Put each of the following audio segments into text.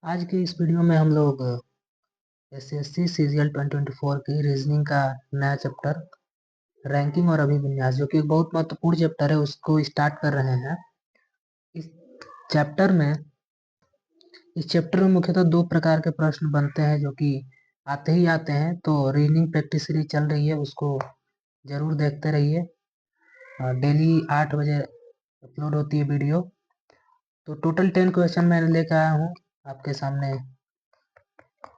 आज के इस वीडियो में हम लोग एसएससी सीजीएल 2024 की रीजनिंग का नया चैप्टर रैंकिंग और अभिविन्यास, जो कि एक बहुत महत्वपूर्ण चैप्टर है, उसको स्टार्ट कर रहे हैं। इस चैप्टर में मुख्यतः दो प्रकार के प्रश्न बनते हैं, जो कि आते ही आते हैं। तो रीजनिंग प्रैक्टिस सीरीज चल रही है, उसको जरूर देखते रहिए। डेली 8 बजे अपलोड होती है वीडियो। तो टोटल 10 क्वेश्चन मैं लेकर आया हूँ आपके सामने।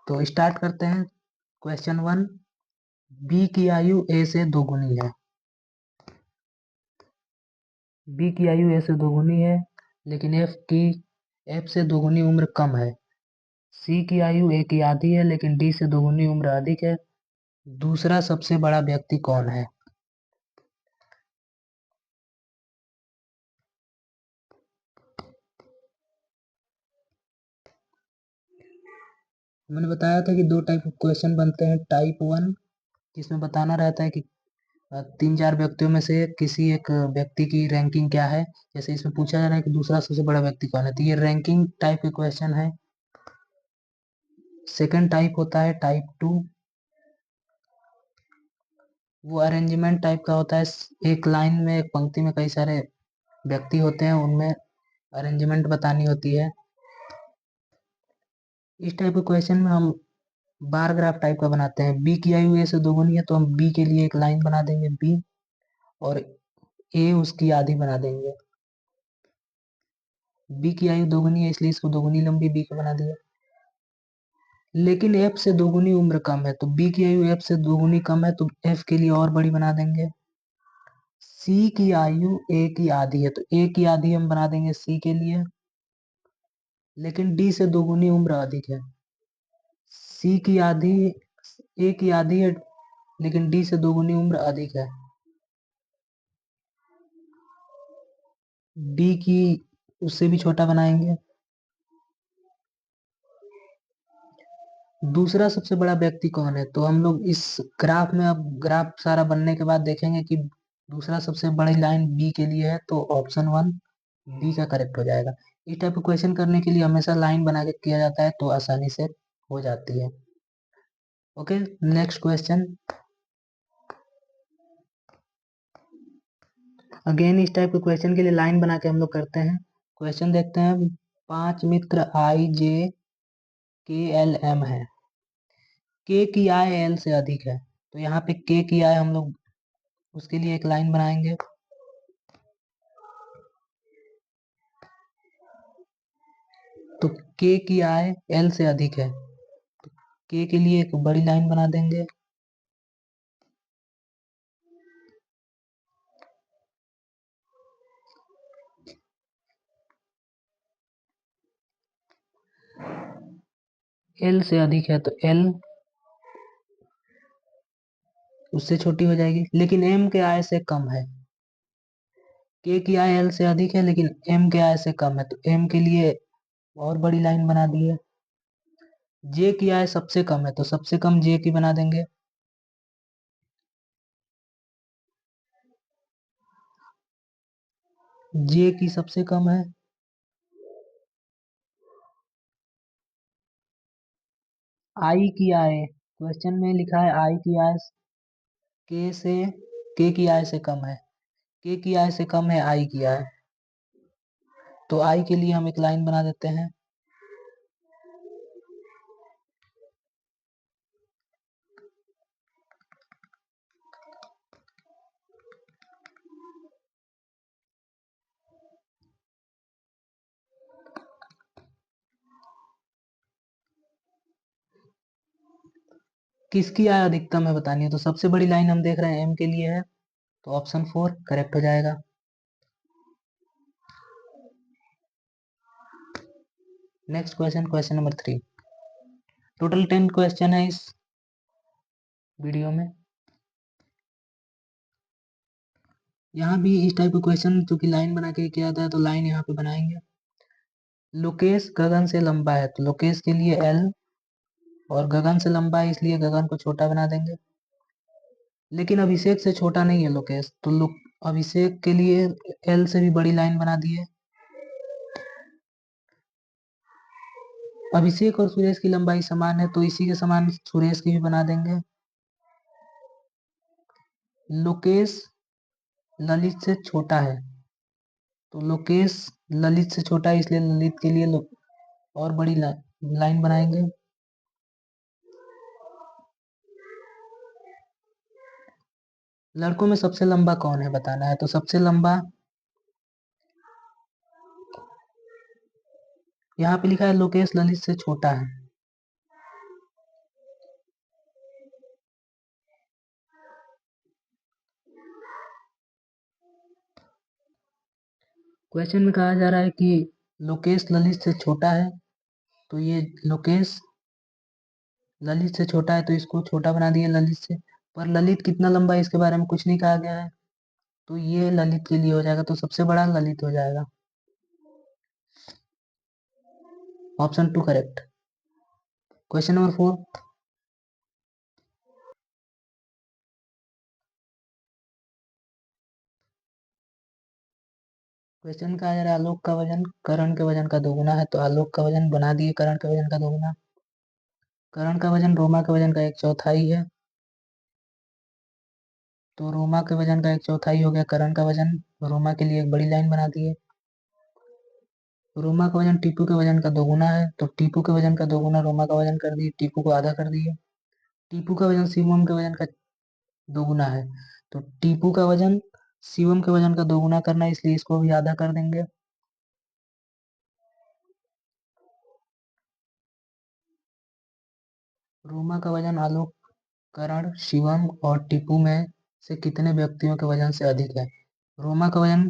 तो स्टार्ट करते हैं। क्वेश्चन 1, बी की आयु ए से दोगुनी है। बी की आयु ए से दोगुनी है, लेकिन एफ से दोगुनी उम्र कम है। सी की आयु ए की आधी है, लेकिन डी से दोगुनी उम्र अधिक है। दूसरा सबसे बड़ा व्यक्ति कौन है? मैंने बताया था कि दो टाइप ऑफ क्वेश्चन बनते हैं। टाइप 1, जिसमें बताना रहता है कि 3-4 व्यक्तियों में से किसी एक व्यक्ति की रैंकिंग क्या है। जैसे इसमें पूछा जा रहा है कि दूसरा सबसे बड़ा व्यक्ति कौन है, तो ये रैंकिंग टाइप के क्वेश्चन है। सेकंड टाइप होता है टाइप 2, वो अरेंजमेंट टाइप का होता है। एक लाइन में, एक पंक्ति में कई सारे व्यक्ति होते हैं, उनमें अरेंजमेंट बतानी होती है। इस टाइप के क्वेश्चन में हम बार ग्राफ टाइप का बनाते हैं। बी की आयु ए से दोगुनी है, तो हम बी के लिए एक लाइन बना देंगे बी, और ए उसकी आधी बना देंगे। बी की आयु दोगुनी है, इसलिए इसको दोगुनी लंबी बी को बना दिया। लेकिन एफ से दोगुनी उम्र कम है, तो बी की आयु एफ से दोगुनी कम है, तो एफ के लिए और बड़ी बना देंगे। सी की आयु ए की आधी है, तो ए की आधी हम बना देंगे सी के लिए, लेकिन डी से दोगुनी उम्र अधिक है। सी की आधी ए की आधी है, लेकिन डी से दोगुनी उम्र अधिक है। डी की उससे भी छोटा बनाएंगे। दूसरा सबसे बड़ा व्यक्ति कौन है, तो हम लोग इस ग्राफ में, अब ग्राफ सारा बनने के बाद देखेंगे कि दूसरा सबसे बड़ी लाइन बी के लिए है, तो ऑप्शन 1 बी का करेक्ट हो जाएगा। इस टाइप का क्वेश्चन करने के लिए हमेशा लाइन बना के किया जाता है, तो आसानी से हो जाती है। Okay, next question. अगेन इस टाइप के क्वेश्चन के लिए लाइन बना के हम लोग करते हैं। क्वेश्चन देखते हैं। 5 मित्र आई जे के एल एम है। के की आय एल से अधिक है, तो यहाँ पे के की आय हम लोग उसके लिए एक लाइन बनाएंगे। तो के की आय एल से अधिक है, तो के के लिए एक बड़ी लाइन बना देंगे। एल से अधिक है, तो एल उससे छोटी हो जाएगी, लेकिन एम के आय से कम है। के की आय एल से अधिक है, लेकिन एम के आय से कम है, तो एम के लिए और बड़ी लाइन बना दी है। जे की आय सबसे कम है, तो सबसे कम जे की बना देंगे। जे की सबसे कम है। आई की आय, क्वेश्चन में लिखा है आई की आय के से के की आय से कम है। के की आय से कम है आई की आय, तो आई के लिए हम एक लाइन बना देते हैं। किसकी आय अधिकतम है बतानी है, तो सबसे बड़ी लाइन हम देख रहे हैं एम के लिए है, तो ऑप्शन 4 करेक्ट हो जाएगा। Next question, question number 3। Total 10 question है इस वीडियो में। यहाँ भी इस टाइप के क्वेश्चन चूंकि लाइन बना के किया जाता है, तो लाइन यहाँ पे बनाएंगे। लोकेश गगन से लंबा है, तो लोकेश के लिए एल, और गगन से लंबा है इसलिए गगन को छोटा बना देंगे। लेकिन अभिषेक से छोटा नहीं है लोकेश, तो अभिषेक के लिए एल से भी बड़ी लाइन बना दी है। अभिषेक और सुरेश की लंबाई समान है तो इसी के समान सुरेश की भी बना देंगे। लोकेश ललित से छोटा है तो लोकेश ललित से छोटा है, इसलिए ललित के लिए और बड़ी लाइन बनाएंगे। लड़कों में सबसे लंबा कौन है बताना है, तो सबसे लंबा यहाँ पे लिखा है लोकेश ललित से छोटा है। क्वेश्चन में कहा जा रहा है कि लोकेश ललित से छोटा है, तो ये लोकेश ललित से छोटा है तो इसको छोटा बना दिया ललित से, पर ललित कितना लंबा है इसके बारे में कुछ नहीं कहा गया है, तो ये ललित के लिए हो जाएगा, तो सबसे बड़ा ललित हो जाएगा। Option 2 correct. Question number 4, question कहा जा रहा है आलोक का वजन करण के वजन का दोगुना है, तो आलोक का वजन बना दिए करण के वजन का दोगुना। करण का वजन रोमा के वजन का 1/4 है, तो रोमा के वजन का 1/4 हो गया करण का वजन, रोमा के लिए एक बड़ी लाइन बना दिए। रोमा का वजन टीपू के वजन का दोगुना है, तो टीपू के वजन का दोगुना रोमा का वजन कर दिए, टीपू को आधा कर दिए। टीपू का वजन शिवम के वजन का दोगुना है, तो टीपू का वजन शिवम के वजन का दोगुना करना है, इसलिए इसको भी आधा कर देंगे। रोमा का वजन आलोक करण शिवम और टीपू में से कितने व्यक्तियों के वजन से अधिक है। रोमा का वजन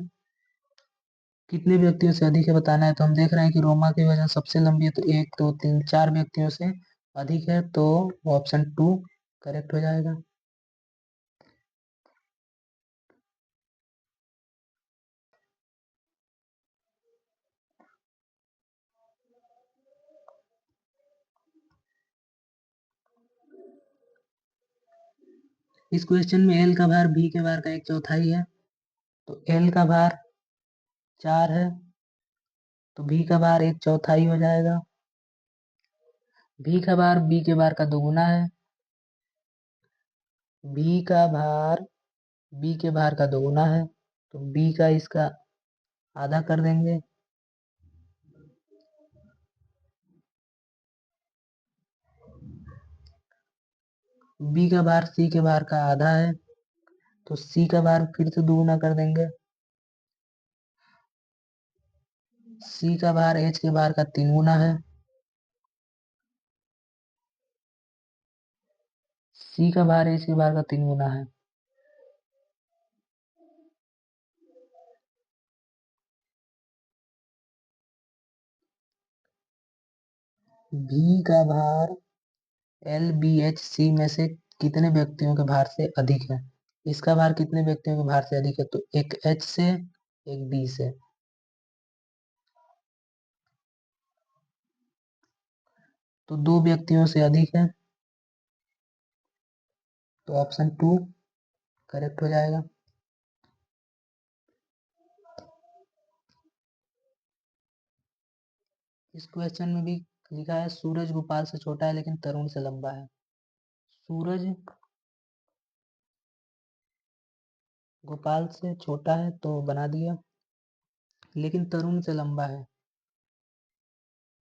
कितने व्यक्तियों से अधिक है बताना है, तो हम देख रहे हैं कि रोमा की वजन सबसे लंबी है, तो 1 2 3 4 व्यक्तियों से अधिक है, तो ऑप्शन 2 करेक्ट हो जाएगा। इस क्वेश्चन में एल का भार बी के भार का 1/4 है, तो एल का भार 4 है, तो बी का भार 1/4 हो जाएगा। बी का भार बी के भार का दोगुना है, बी का भार बी के भार का दोगुना है, तो बी का इसका आधा कर देंगे। बी का भार सी के भार का आधा है, तो सी का भार फिर से दोगुना कर देंगे। सी का भार एच के भार का 3 गुना है, सी का भार एच के भार का 3 गुना है। भी का भार एल बी एच सी में से कितने व्यक्तियों के भार से अधिक है। इसका भार कितने व्यक्तियों के भार से अधिक है, तो एक एच से एक बी से, तो 2 व्यक्तियों से अधिक है, तो ऑप्शन 2 करेक्ट हो जाएगा। इस क्वेश्चन में भी लिखा है सूरज गोपाल से छोटा है लेकिन तरुण से लंबा है। सूरज गोपाल से छोटा है तो बना दिया, लेकिन तरुण से लंबा है,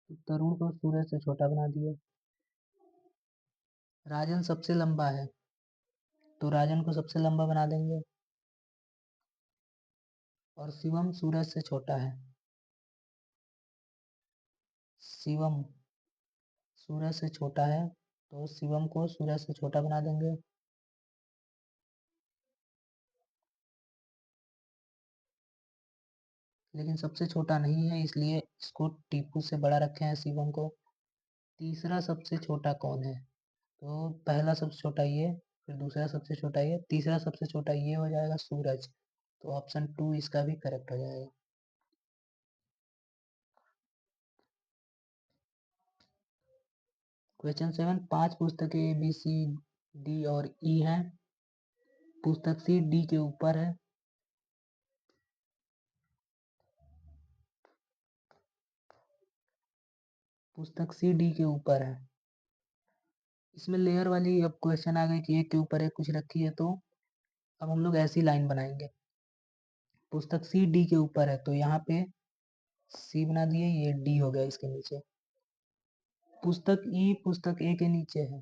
तो तरुण को सूरज से छोटा बना दिया। राजन सबसे लंबा है, तो राजन को सबसे लंबा बना देंगे, और शिवम सूरज से छोटा है, शिवम सूरज से छोटा है, तो शिवम को सूरज से छोटा बना देंगे। लेकिन सबसे छोटा नहीं है, इसलिए इसको टीपू से बड़ा रखे हैं शिवम को। तीसरा सबसे छोटा कौन है, तो पहला सबसे छोटा ये, फिर दूसरा सबसे छोटा ये, तीसरा सबसे छोटा ये हो जाएगा सूरज, तो ऑप्शन 2 इसका भी करेक्ट हो जाएगा। क्वेश्चन 7, 5 पुस्तकें ए बी सी डी और ई हैं, पुस्तक सी डी के ऊपर है, पुस्तक सी डी के ऊपर है। इसमें लेयर वाली अब क्वेश्चन आ गई कि एक के ऊपर एक कुछ रखी है, तो अब हम लोग ऐसी लाइन बनाएंगे। पुस्तक सी डी के ऊपर है तो यहाँ पे सी बना दिए, ये डी हो गया इसके नीचे। पुस्तक ई पुस्तक ए के नीचे है,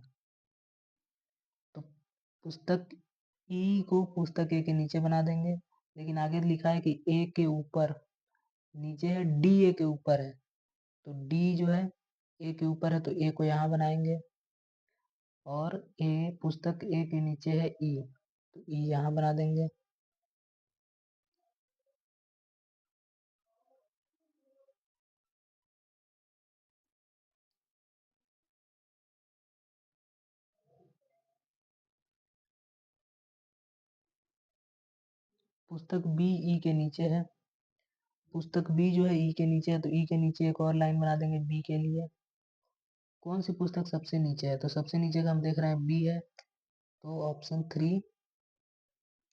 तो पुस्तक ई को पुस्तक ए के नीचे बना देंगे। लेकिन आगे लिखा है कि ए के ऊपर, नीचे है डी ए के ऊपर है, तो डी जो है ए के ऊपर है तो ए को यहाँ बनाएंगे। और ए पुस्तक ए के नीचे है ई, तो ई यहाँ बना देंगे। पुस्तक बी ई के नीचे है, पुस्तक बी जो है ई के नीचे है, तो ई के नीचे एक और लाइन बना देंगे बी के लिए। कौन सी पुस्तक सबसे नीचे है, तो सबसे नीचे का हम देख रहे हैं बी है, तो ऑप्शन 3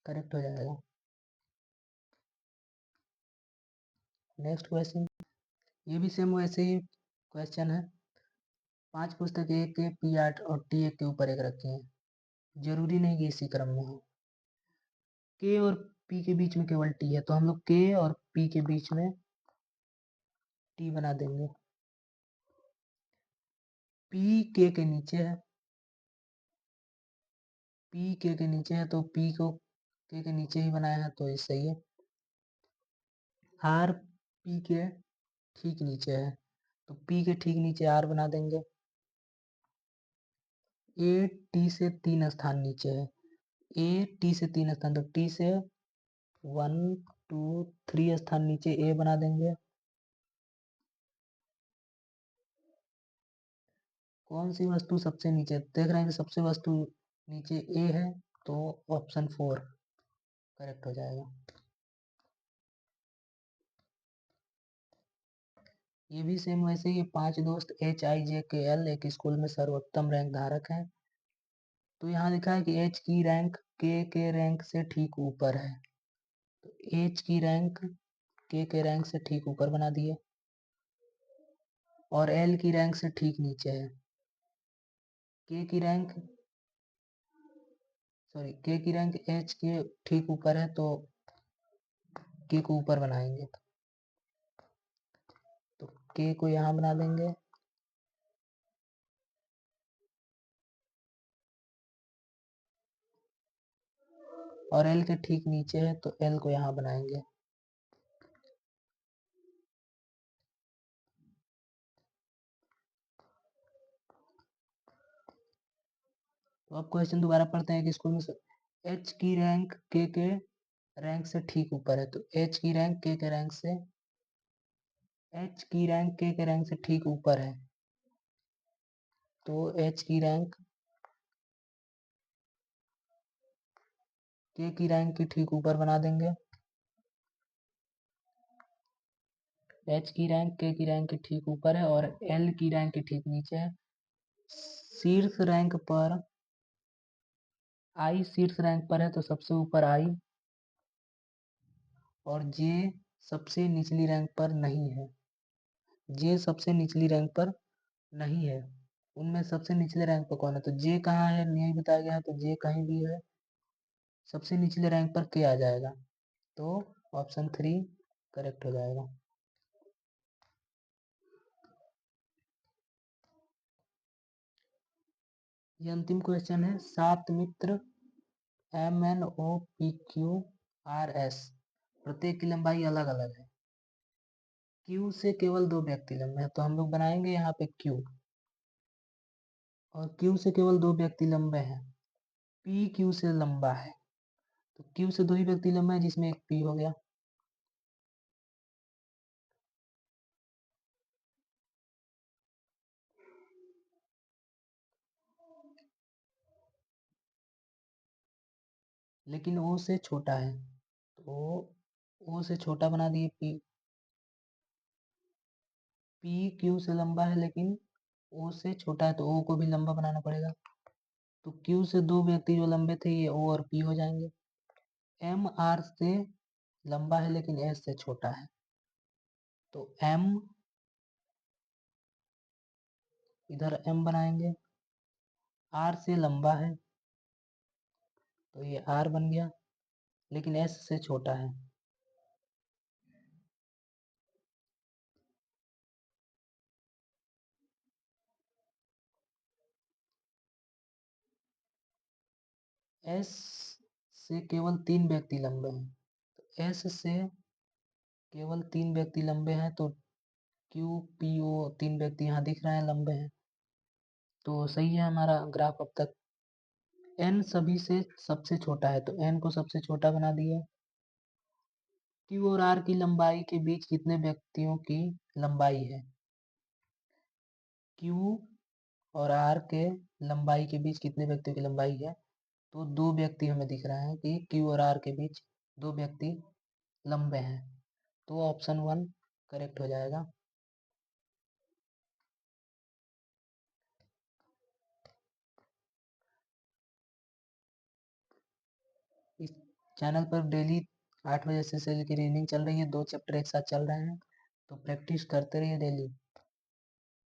करेक्ट हो जाएगा। नेक्स्ट क्वेश्चन, ये भी सेम वैसे ही क्वेश्चन है। 5 पुस्तक ए के पी 8 और टी 1 के ऊपर एक रखी हैं, जरूरी नहीं कि इसी क्रम में हो। के और पी के बीच में केवल टी है, तो हम लोग के और पी के बीच में टी बना देंगे। पी के नीचे है, पी के नीचे है, तो पी को के नीचे ही बनाया है, तो ये सही है। आर पी के ठीक नीचे है, तो पी के ठीक नीचे आर बना देंगे। ए टी से 3 स्थान नीचे है, ए टी से 3 स्थान, तो टी से 1 2 3 स्थान नीचे ए बना देंगे। कौन सी वस्तु सबसे नीचे, देख रहे हैं कि सबसे वस्तु नीचे ए है, तो ऑप्शन 4 करेक्ट हो जाएगा। ये भी सेम वैसे ही, 5 दोस्त एच आई जे के एल एक स्कूल में सर्वोत्तम रैंक धारक हैं, तो यहाँ लिखा है कि एच की रैंक के रैंक से ठीक ऊपर है, तो एच की रैंक के रैंक से ठीक ऊपर बना दिए, और एल की रैंक से ठीक नीचे है। के की रैंक के की रैंक एच के ठीक ऊपर है, तो के को ऊपर बनाएंगे, तो के को यहाँ बना देंगे। और एल के ठीक नीचे है, तो एल को यहाँ बनाएंगे। तो अब क्वेश्चन दोबारा पढ़ते हैं कि स्कूल में एच की रैंक के रैंक से ठीक ऊपर है, तो एच की रैंक के रैंक से, एच की रैंक के रैंक से ठीक ऊपर है, तो एच की रैंक के की रैंक की ठीक ऊपर बना देंगे। एच की रैंक के की रैंक के ठीक ऊपर है, और एल की रैंक के ठीक नीचे है। शीर्ष रैंक पर आई शीर्ष रैंक पर है, तो सबसे ऊपर आई, और जे सबसे निचली रैंक पर नहीं है, जे सबसे निचली रैंक पर नहीं है। उनमें सबसे निचले रैंक पर कौन है, तो जे कहाँ है नहीं बताया गया है, तो जे कहीं भी है, सबसे निचले रैंक पर के आ जाएगा, तो ऑप्शन 3 करेक्ट हो जाएगा। ये अंतिम क्वेश्चन है। 7 मित्र MNOPQRS प्रत्येक की लंबाई अलग अलग है, Q से केवल 2 व्यक्ति लंबे हैं, तो हम लोग बनाएंगे यहाँ पे Q, और Q से केवल 2 व्यक्ति लंबे हैं, P Q से लंबा है, तो Q से 2 ही व्यक्ति लंबे हैं, जिसमें एक P हो गया। लेकिन O से छोटा है, तो O से छोटा बना दिए P Q से लंबा है, लेकिन O से छोटा है, तो O को भी लंबा बनाना पड़ेगा, तो Q से 2 व्यक्ति जो लंबे थे ये O और P हो जाएंगे। M R से लंबा है, लेकिन S से छोटा है, तो M इधर m बनाएंगे, r से लंबा है तो ये r बन गया, लेकिन s से छोटा है। s से केवल 3 व्यक्ति लंबे हैं, तो s से केवल 3 व्यक्ति लंबे हैं, तो q p o 3 व्यक्ति यहाँ दिख रहे हैं लंबे हैं, तो सही है हमारा ग्राफ अब तक। n सभी से सबसे छोटा है, तो n को सबसे छोटा बना दिया। q और r की लंबाई के बीच कितने व्यक्तियों की लंबाई है? q और r के लंबाई के बीच कितने व्यक्तियों की लंबाई है? तो 2 व्यक्ति हमें दिख रहा है कि q और r के बीच 2 व्यक्ति लंबे हैं, तो ऑप्शन 1 करेक्ट हो जाएगा। इस चैनल पर डेली 8 बजे से सेल की रीडिंग चल रही है, 2 चैप्टर एक साथ चल रहे हैं, तो प्रैक्टिस करते रहिए डेली।